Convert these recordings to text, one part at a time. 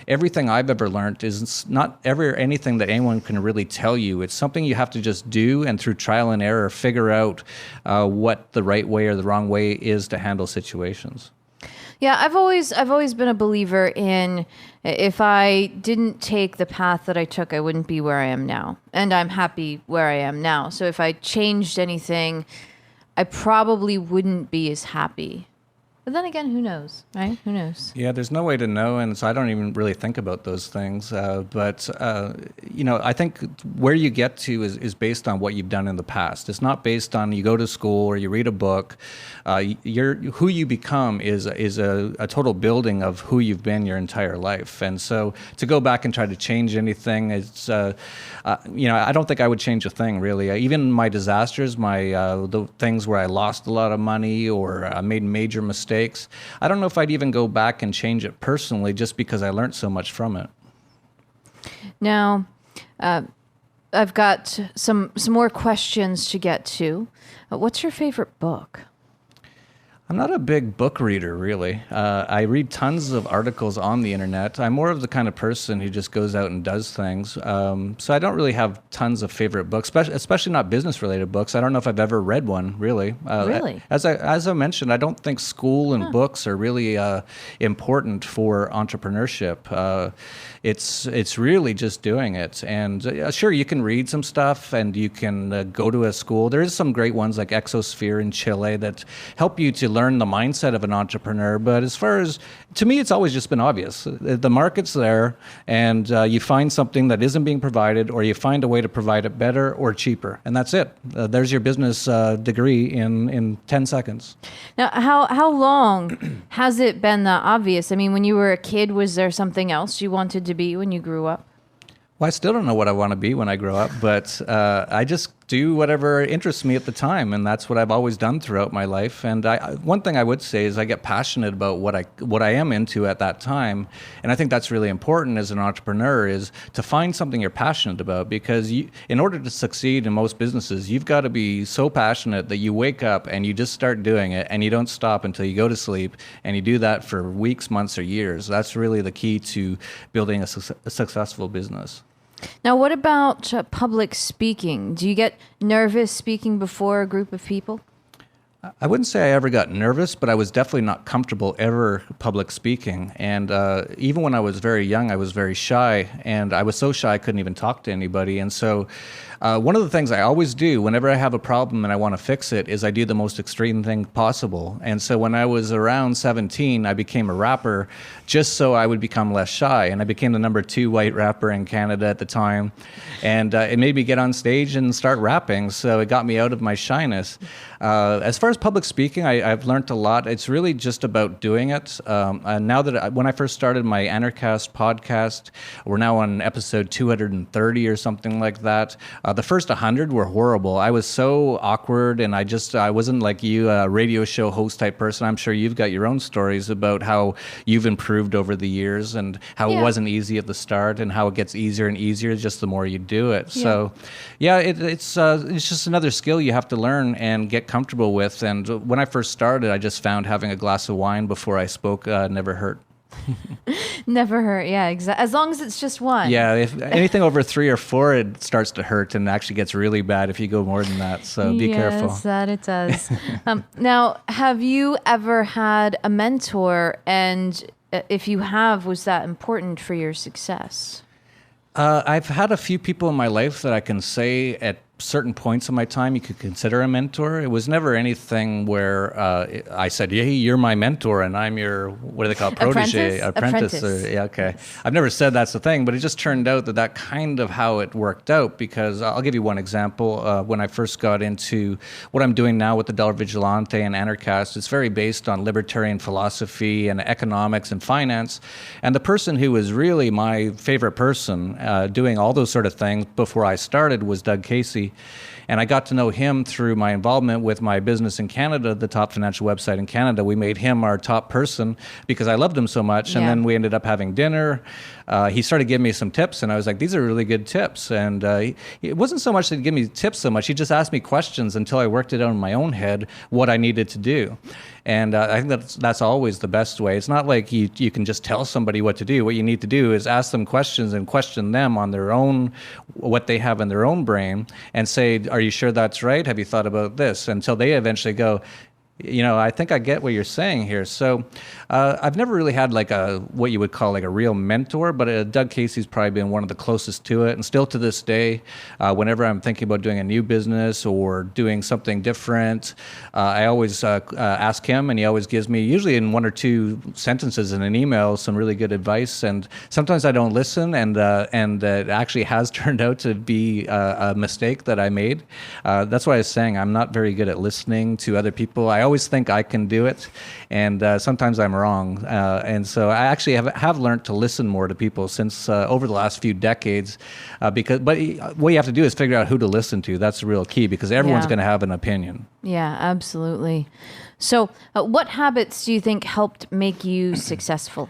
everything I've ever learned is not ever anything that anyone can really tell you. It's something you have to just do, and through trial and error, figure out what the right way or the wrong way is to handle situations. Yeah, I've always been a believer in, if I didn't take the path that I took, I wouldn't be where I am now. And I'm happy where I am now. So if I changed anything, I probably wouldn't be as happy. But then again, who knows, right? Who knows? Yeah, there's no way to know, and so I don't even really think about those things. But I think where you get to is based on what you've done in the past. It's not based on you go to school or you read a book. Who you become is a total building of who you've been your entire life. And so to go back and try to change anything, I don't think I would change a thing, really. Even my disasters, the things where I lost a lot of money or made major mistakes, I don't know if I'd even go back and change it personally, just because I learned so much from it. Now, I've got some more questions to get to. What's your favorite book? I'm not a big book reader, really. I read tons of articles on the internet. I'm more of the kind of person who just goes out and does things. So I don't really have tons of favorite books, especially not business-related books. I don't know if I've ever read one, really. Really? As I mentioned, I don't think school and books are really important for entrepreneurship. It's really just doing it. And sure, you can read some stuff and you can go to a school. There is some great ones like Exosphere in Chile that help you to learn the mindset of an entrepreneur. But as far as, to me, it's always just been obvious. The market's there, and you find something that isn't being provided, or you find a way to provide it better or cheaper. And that's it. There's your business degree in 10 seconds. Now, how long has it been that obvious? I mean, when you were a kid, was there something else you wanted to be when you grew up? Well, I still don't know what I want to be when I grow up, but I just do whatever interests me at the time, and that's what I've always done throughout my life. And one thing I would say is I get passionate about what I am into at that time, and I think that's really important as an entrepreneur, is to find something you're passionate about, because in order to succeed in most businesses, you've got to be so passionate that you wake up and you just start doing it, and you don't stop until you go to sleep, and you do that for weeks, months, or years. That's really the key to building a successful business. Now, what about public speaking? Do you get nervous speaking before a group of people? I wouldn't say I ever got nervous, but I was definitely not comfortable ever public speaking. And even when I was very young, I was very shy, and I was so shy I couldn't even talk to anybody. And so one of the things I always do whenever I have a problem and I want to fix it is I do the most extreme thing possible. And so when I was around 17, I became a rapper just so I would become less shy. And I became the number 2 white rapper in Canada at the time. And it made me get on stage and start rapping. So it got me out of my shyness. As far as public speaking, I've learned a lot. It's really just about doing it. And now that when I first started my Anarchast podcast, we're now on episode 230 or something like that. The first 100 were horrible. I was so awkward, and I wasn't like you, a radio show host type person. I'm sure you've got your own stories about how you've improved over the years, and how it wasn't easy at the start, and how it gets easier and easier just the more you do it. Yeah. So, yeah, it's just another skill you have to learn and get comfortable with. And when I first started, I just found having a glass of wine before I spoke never hurt. Never hurt, yeah, exactly. As long as it's just one. Yeah, if anything over 3 or 4, it starts to hurt, and actually gets really bad if you go more than that. So be careful. Yes, that it does. Now, have you ever had a mentor, and if you have, was that important for your success? I've had a few people in my life that I can say at certain points in my time you could consider a mentor. It was never anything where I said, "Hey, you're my mentor, and I'm your," what do they call it, protege, apprentice. Yeah, okay. I've never said that's the thing, but it just turned out that kind of how it worked out. Because I'll give you one example. When I first got into what I'm doing now with the Dollar Vigilante and Anarchast, it's very based on libertarian philosophy and economics and finance. And the person who was really my favorite person doing all those sort of things before I started was Doug Casey. be. And I got to know him through my involvement with my business in Canada, the top financial website in Canada. We made him our top person because I loved him so much. And then we ended up having dinner. He started giving me some tips, and I was like, these are really good tips. And it wasn't so much that he'd give me tips so much. He just asked me questions until I worked it out in my own head what I needed to do. And I think that's always the best way. It's not like you can just tell somebody what to do. What you need to do is ask them questions and question them on their own, what they have in their own brain, and say, are you sure that's right? Have you thought about this? Until they eventually go, I think I get what you're saying here. So I've never really had like what you would call like a real mentor, but Doug Casey's probably been one of the closest to it. And still to this day, whenever I'm thinking about doing a new business or doing something different, I always ask him, and he always gives me, usually in 1 or 2 sentences in an email, some really good advice. And sometimes I don't listen, and it actually has turned out to be a mistake that I made. That's why I was saying I'm not very good at listening to other people. I always think I can do it, and sometimes I'm wrong. And so I actually have learned to listen more to people since over the last few decades. But what you have to do is figure out who to listen to. That's the real key, because everyone's going to have an opinion. Yeah, absolutely. So what habits do you think helped make you successful?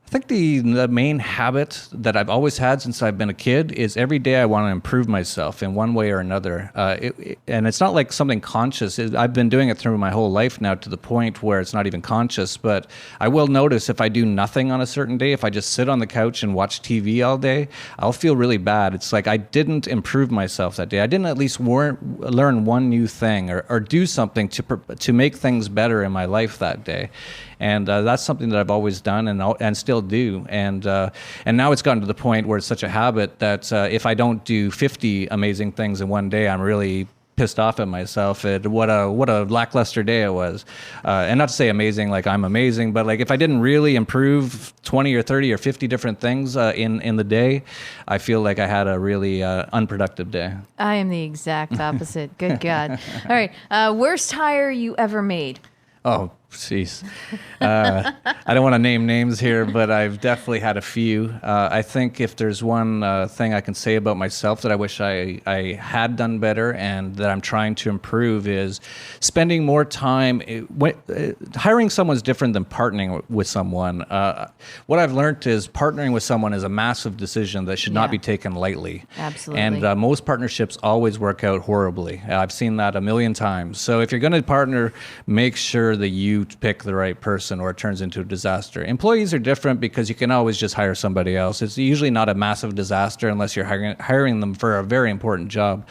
I think the main habit that I've always had since I've been a kid is every day I want to improve myself in one way or another. And it's not like something conscious. I've been doing it through my whole life now to the point where it's not even conscious. But I will notice if I do nothing on a certain day, if I just sit on the couch and watch TV all day, I'll feel really bad. It's like I didn't improve myself that day. I didn't at least learn one new thing or do something to make things better in my life that day. And that's something that I've always done and still do. And now it's gotten to the point where it's such a habit that if I don't do 50 amazing things in one day, I'm really pissed off at myself at what a lackluster day it was. And not to say amazing like I'm amazing, but like if I didn't really improve 20 or 30 or 50 different things in the day, I feel like I had a really unproductive day. I am the exact opposite. Good God. All right. Worst hire you ever made? Oh, jeez. I don't want to name names here, but I've definitely had a few. I think if there's one thing I can say about myself that I wish I had done better and that I'm trying to improve is spending more time. Hiring someone is different than partnering with someone. What I've learned is partnering with someone is a massive decision that should not be taken lightly. Absolutely. And most partnerships always work out horribly. I've seen that a million times. So if you're going to partner, make sure that you pick the right person or it turns into a disaster. Employees are different because you can always just hire somebody else. It's usually not a massive disaster unless you're hiring them for a very important job.